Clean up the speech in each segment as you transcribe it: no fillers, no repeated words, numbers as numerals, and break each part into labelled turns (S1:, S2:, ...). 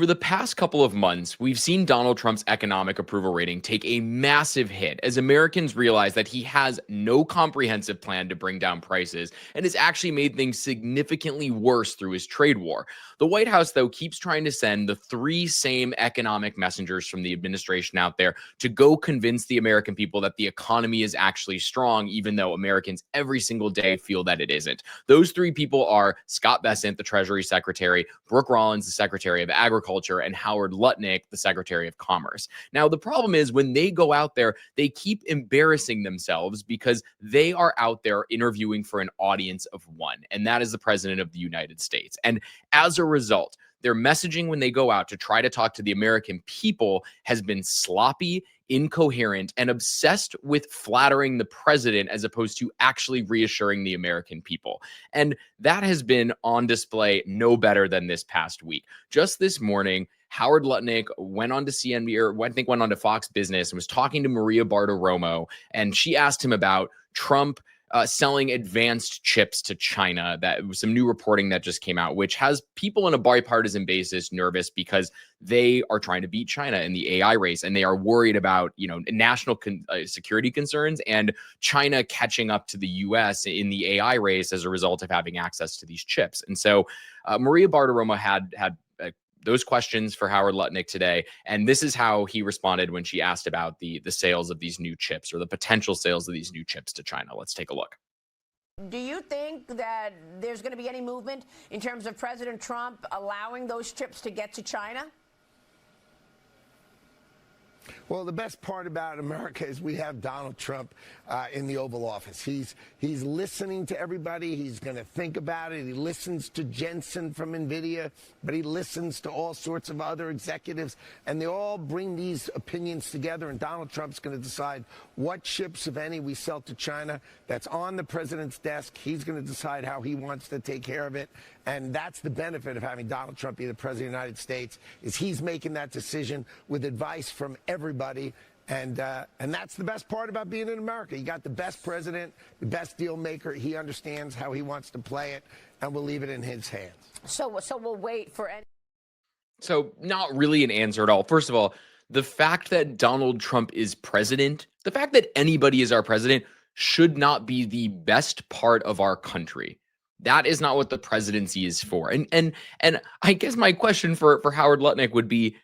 S1: For the past couple of months, we've seen Donald Trump's economic approval rating take a massive hit as Americans realize that he has no comprehensive plan to bring down prices and has actually made things significantly worse through his trade war. The White House, though, keeps trying to send the three same economic messengers from the administration out there to go convince the American people that the economy is actually strong, even though Americans every single day feel that it isn't. Those three people are Scott Bessent, the Treasury Secretary, Brooke Rollins, the Secretary of Agriculture, and Howard Lutnick, the Secretary of Commerce. Now, the problem is when they go out there, they keep embarrassing themselves because they are out there interviewing for an audience of one, and that is the President of the United States. And as a result, their messaging when they go out to try to talk to the American people has been sloppy, incoherent, and obsessed with flattering the president as opposed to actually reassuring the American people. And that has been on display no better than this past week. Just this morning, Howard Lutnick went on to CNBC, or I think went on to Fox Business, and was talking to Maria Bartiromo, and she asked him about Trump selling advanced chips to China. That was some new reporting that just came out, which has people on a bipartisan basis nervous because they are trying to beat China in the AI race, and they are worried about national security concerns and China catching up to the U.S. in the AI race as a result of having access to these chips. And so Maria Bartiromo had those questions for Howard Lutnick today, and this is how he responded when she asked about the sales of these new chips or the potential sales of these new chips to China. Let's take a look.
S2: Do you think that there's going to be any movement in terms of President Trump allowing those chips to get to China?
S3: Well, the best part about America is we have Donald Trump in the Oval Office. He's listening to everybody. He's going to think about it. He listens to Jensen from NVIDIA, but he listens to all sorts of other executives, and they all bring these opinions together, and Donald Trump's going to decide what chips, if any, we sell to China. That's on the president's desk. He's going to decide how he wants to take care of it, and that's the benefit of having Donald Trump be the president of the United States, is he's making that decision with advice from everybody, and that's the best part about being in America. You got the best president, the best deal maker. He understands how he wants to play it, and we'll leave it in his hands.
S2: So we'll wait for any.
S1: So not really an answer at all. First of all, the fact that Donald Trump is president, the fact that anybody is our president should not be the best part of our country. That is not what the presidency is for. And I guess my question for Howard Lutnick would be,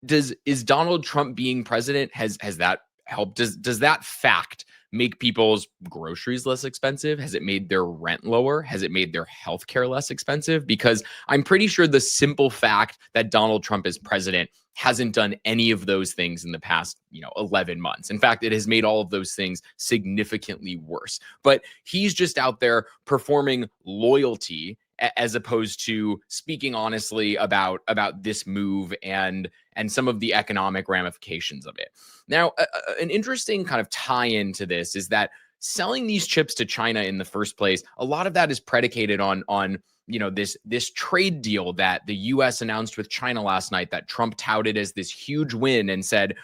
S1: is Donald Trump being president, has that helped? Does that fact make people's groceries less expensive? Has it made their rent lower? Has it made their health care less expensive? Because I'm pretty sure the simple fact that Donald Trump is president hasn't done any of those things in the past, 11 months. In fact, it has made all of those things significantly worse. But he's just out there performing loyalty as opposed to speaking honestly about this move and some of the economic ramifications of it. Now, an interesting kind of tie-in to this is that selling these chips to China in the first place, a lot of that is predicated on this trade deal that the U.S. announced with China last night that Trump touted as this huge win and said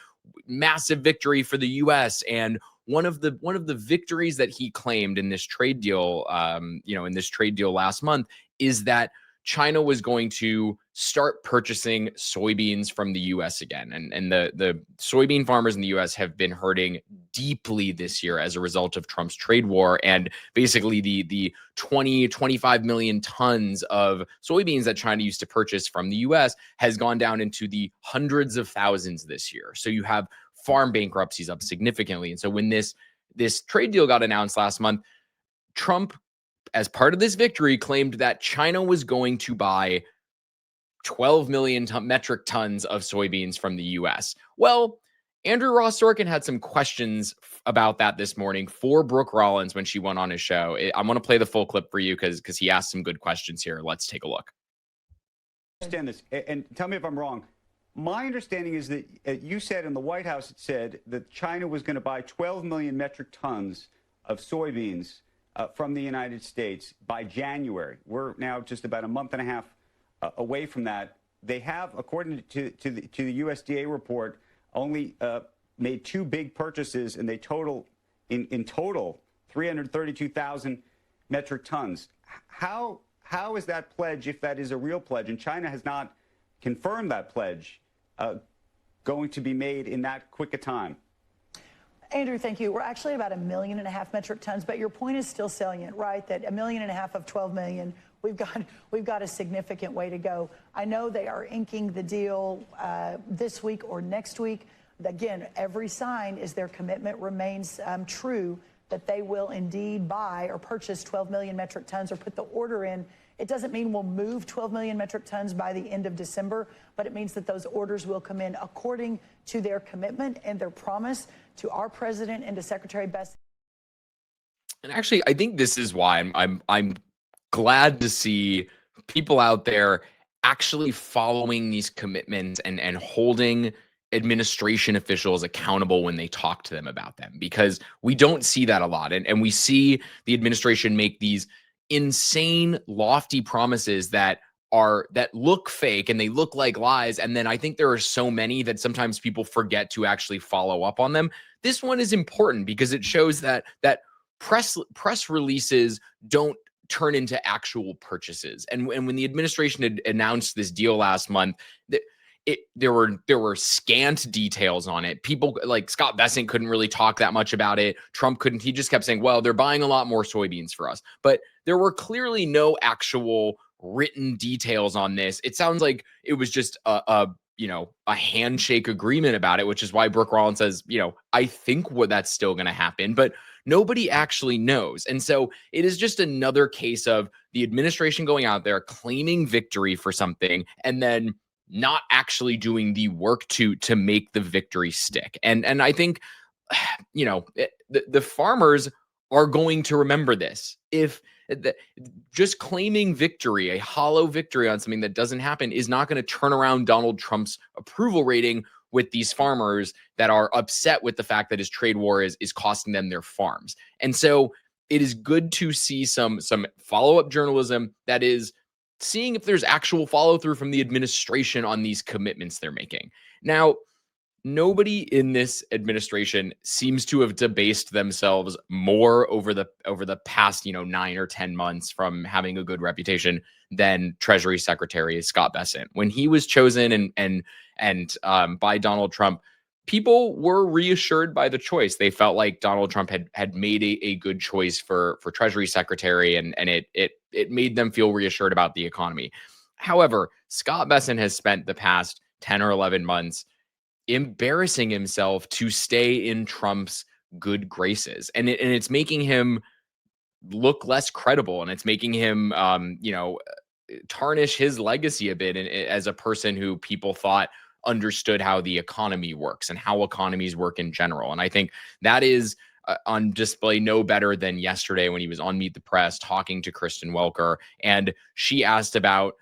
S1: massive victory for the U.S. And one of the victories that he claimed in this trade deal, last month, is that China was going to start purchasing soybeans from the U.S. again. And the soybean farmers in the U.S. have been hurting deeply this year as a result of Trump's trade war. And basically the 25 million tons of soybeans that China used to purchase from the U.S. has gone down into the hundreds of thousands this year. So you have farm bankruptcies up significantly. And so when this trade deal got announced last month, Trump, as part of this victory, claimed that China was going to buy 12 million metric tons of soybeans from the U.S. Well, Andrew Ross Sorkin had some questions about that this morning for Brooke Rollins when she went on his show. I'm going to play the full clip for you because he asked some good questions here. Let's take a look.
S4: Understand this, and tell me if I'm wrong. My understanding is that you said in the White House, it said that China was going to buy 12 million metric tons of soybeans from the United States by January. We're now just about a month and a half away from that. They have, according to the USDA report, only made two big purchases, and they total in total 332,000 metric tons. How is that pledge, if that is a real pledge, and China has not confirm that pledge going to be made in that quick a time?
S5: Andrew, thank you. We're actually about 1.5 million metric tons, but your point is still salient, right? That 1.5 million of 12 million, we've got a significant way to go. I know they are inking the deal this week or next week. Again, every sign is their commitment remains true that they will indeed buy or purchase 12 million metric tons or put the order in. It doesn't mean we'll move 12 million metric tons by the end of December, but it means that those orders will come in according to their commitment and their promise to our president and to Secretary Bess.
S1: And actually, I think this is why I'm glad to see people out there actually following these commitments and holding administration officials accountable when they talk to them about them, because we don't see that a lot. And we see the administration make these insane, lofty promises that look fake and they look like lies. And then I think there are so many that sometimes people forget to actually follow up on them. This one is important because it shows that press releases don't turn into actual purchases. And when the administration had announced this deal last month, there were scant details on it. People like Scott Bessent couldn't really talk that much about it. Trump couldn't. He just kept saying, well, they're buying a lot more soybeans for us. But there were clearly no actual written details on this. It sounds like it was just a handshake agreement about it, which is why Brooke Rollins says, I think that's still going to happen, but nobody actually knows. And so it is just another case of the administration going out there claiming victory for something and then not actually doing the work to make the victory stick. And I think, the farmers are going to remember this. If just claiming victory, a hollow victory on something that doesn't happen, is not going to turn around Donald Trump's approval rating with these farmers that are upset with the fact that his trade war is costing them their farms. And so it is good to see some follow-up journalism that is seeing if there's actual follow-through from the administration on these commitments they're making. Now, nobody in this administration seems to have debased themselves more over the past 9 or 10 months from having a good reputation than Treasury Secretary Scott Bessent. When he was chosen and by Donald Trump, people were reassured by the choice. They felt like Donald Trump had made a good choice for Treasury Secretary, and it made them feel reassured about the economy. However, Scott Bessent has spent the past 10 or 11 months embarrassing himself to stay in Trump's good graces. And it's making him look less credible, and it's making him, tarnish his legacy a bit as a person who people thought understood how the economy works and how economies work in general. And I think that is on display no better than yesterday when he was on Meet the Press talking to Kristen Welker, and she asked about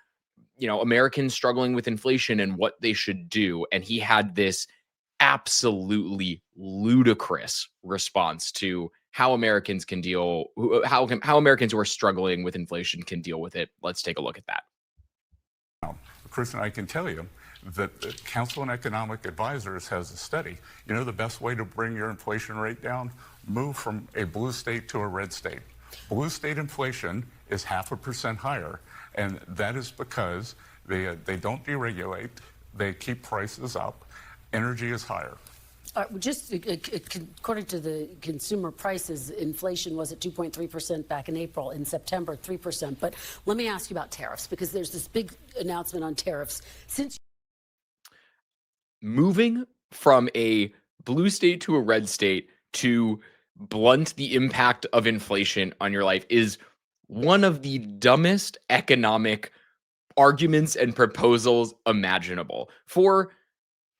S1: Americans struggling with inflation and what they should do. And he had this absolutely ludicrous response to how Americans can deal, how Americans who are struggling with inflation can deal with it. Let's take a look at that.
S6: Kristen, I can tell you that the Council on Economic Advisors has a study. The best way to bring your inflation rate down? Move from a blue state to a red state. Blue state inflation is 0.5% higher, and that is because they don't deregulate, they keep prices up, energy is higher.
S7: Just according to the consumer prices, inflation was at 2.3% back in April. In September, 3%. But let me ask you about tariffs, because there's this big announcement on tariffs. Since
S1: moving from a blue state to a red state to blunt the impact of inflation on your life is one of the dumbest economic arguments and proposals imaginable, for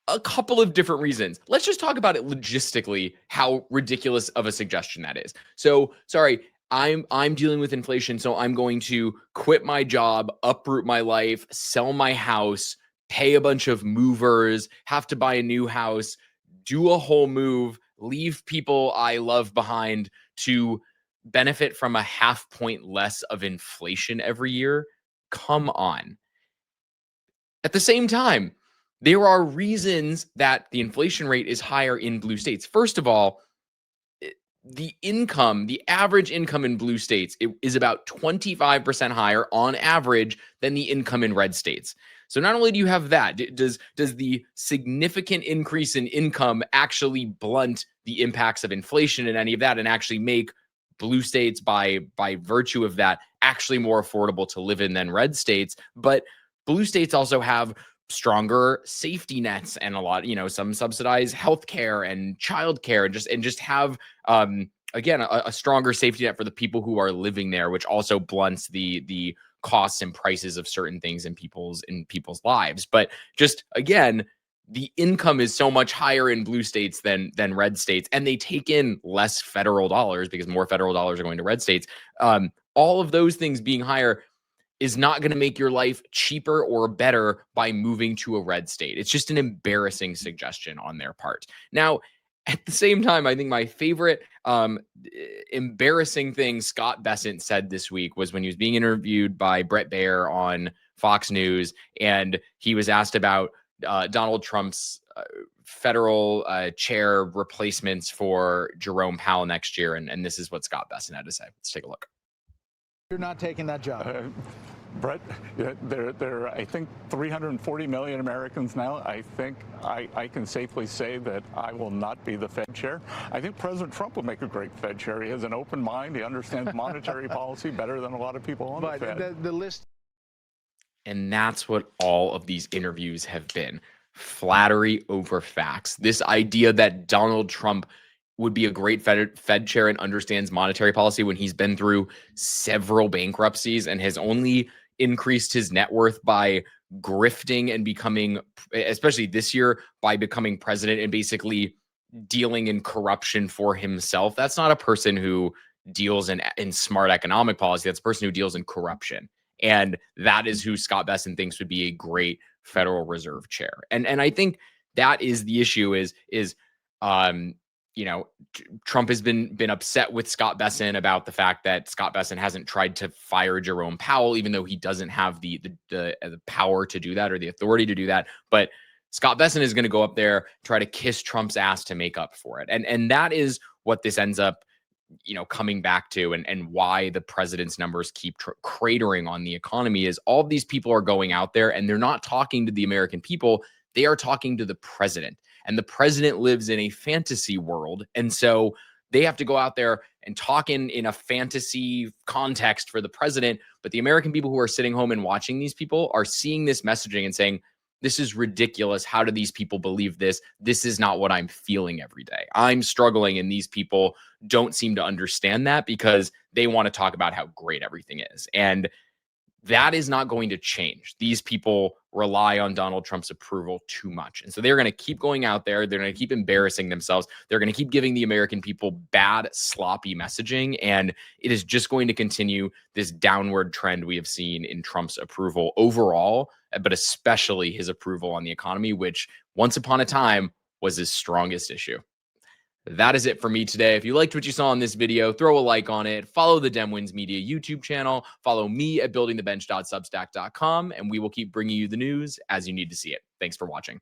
S1: a couple of different reasons. Let's just talk about it logistically, how ridiculous of a suggestion that is. So, sorry, I'm dealing with inflation, so I'm going to quit my job, uproot my life, sell my house, pay a bunch of movers, have to buy a new house, do a whole move, leave people I love behind to benefit from a 0.5 point less of inflation every year. Come on. At the same time, there are reasons that the inflation rate is higher in blue states. First of all, the average income in blue states is about 25% higher on average than the income in red states. So not only do you have that, does the significant increase in income actually blunt the impacts of inflation and any of that, and actually make blue states by virtue of that actually more affordable to live in than red states? But blue states also have stronger safety nets and a lot, some subsidized healthcare and childcare, and just have again a stronger safety net for the people who are living there, which also blunts the costs and prices of certain things in people's lives. But just again, the income is so much higher in blue states than red states, and they take in less federal dollars because more federal dollars are going to red states. All of those things being higher is not going to make your life cheaper or better by moving to a red state. It's just an embarrassing suggestion on their part. Now, at the same time, I think my favorite embarrassing thing Scott Bessent said this week was when he was being interviewed by Brett Baer on Fox News, and he was asked about Donald Trump's federal chair replacements for Jerome Powell next year. And this is what Scott Bessent had to say. Let's take a look.
S8: You're not taking that job.
S6: Brett, there are, I think, 340 million Americans now. I think I can safely say that I will not be the Fed chair. I think President Trump will make a great Fed chair. He has an open mind. He understands monetary policy better than a lot of people on the Fed.
S8: The list.
S1: And that's what all of these interviews have been. Flattery over facts. This idea that Donald Trump would be a great Fed chair and understands monetary policy when he's been through several bankruptcies and has only increased his net worth by grifting and becoming, especially this year, by becoming president and basically dealing in corruption for himself. That's not a person who deals in smart economic policy. That's a person who deals in corruption. And that is who Scott Bessent thinks would be a great Federal Reserve chair. And I think that is the issue is Trump has been upset with Scott Bessent about the fact that Scott Bessent hasn't tried to fire Jerome Powell, even though he doesn't have the power to do that or the authority to do that. But Scott Bessent is going to go up there, try to kiss Trump's ass to make up for it. And that is what this ends up, coming back to, and why the president's numbers keep cratering on the economy is all of these people are going out there and they're not talking to the American people. They are talking to the president. And the president lives in a fantasy world. And so they have to go out there and talk in a fantasy context for the president. But the American people who are sitting home and watching these people are seeing this messaging and saying, this is ridiculous. How do these people believe this? This is not what I'm feeling every day. I'm struggling, and these people don't seem to understand that because they want to talk about how great everything is. And that is not going to change. These people rely on Donald Trump's approval too much. And so they're going to keep going out there. They're going to keep embarrassing themselves. They're going to keep giving the American people bad, sloppy messaging. And it is just going to continue this downward trend we have seen in Trump's approval overall, but especially his approval on the economy, which once upon a time was his strongest issue. That is it for me today. If you liked what you saw in this video, throw a like on it. Follow the Demwins Media YouTube channel. Follow me at buildingthebench.substack.com, and we will keep bringing you the news as you need to see it. Thanks for watching.